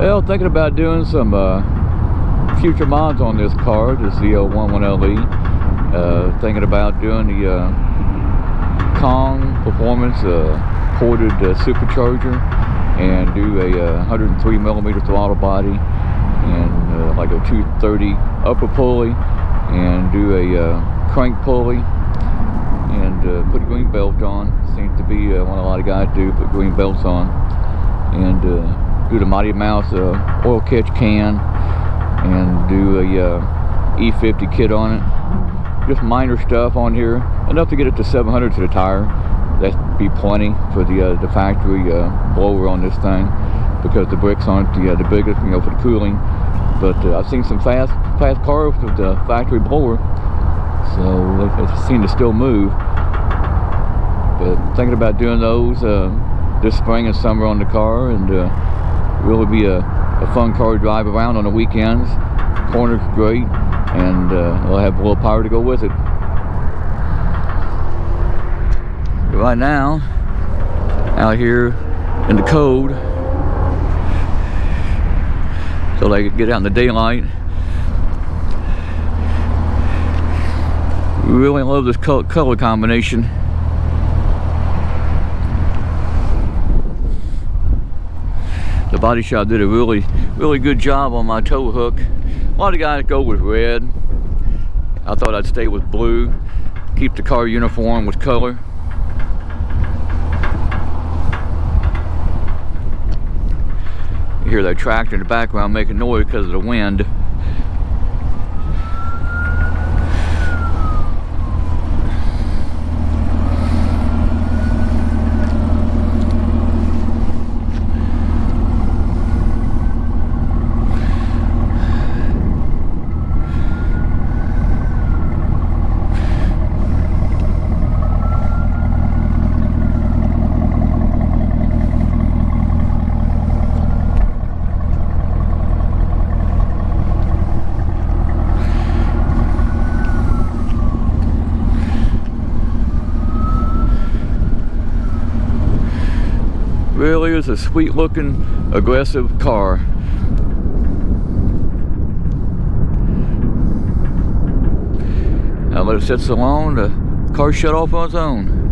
Well, thinking about doing some future mods on this car, the zl1 thinking about doing the Kong Performance ported supercharger, and do a 103mm throttle body, and like a 230 upper pulley, and do a crank pulley, and put a green belt on. Seems to be what a lot of guys do, put green belts on, and do the Mighty Mouse oil catch can, and do a E50 kit on it. Just minor stuff on here, enough to get it to 700 to the tire. That'd be plenty for the factory blower on this thing, because the bricks aren't the biggest, for the cooling. But I've seen some fast cars with the factory blower, so they seem to still move. But thinking about doing those this spring and summer on the car, and really be a fun car to drive around on the weekends. Corner's great, and it'll have a little power to go with it. Right now, out here in the cold, so they could get out in the daylight. We really love this color combination. The body shop did a really good job on my tow hook. A lot of guys go with red. I thought I'd stay with blue, keep the car uniform with color. You hear that tractor in the background making noise because of the wind. Really is a sweet looking, aggressive car. Now let it set so long, the car shut off on its own.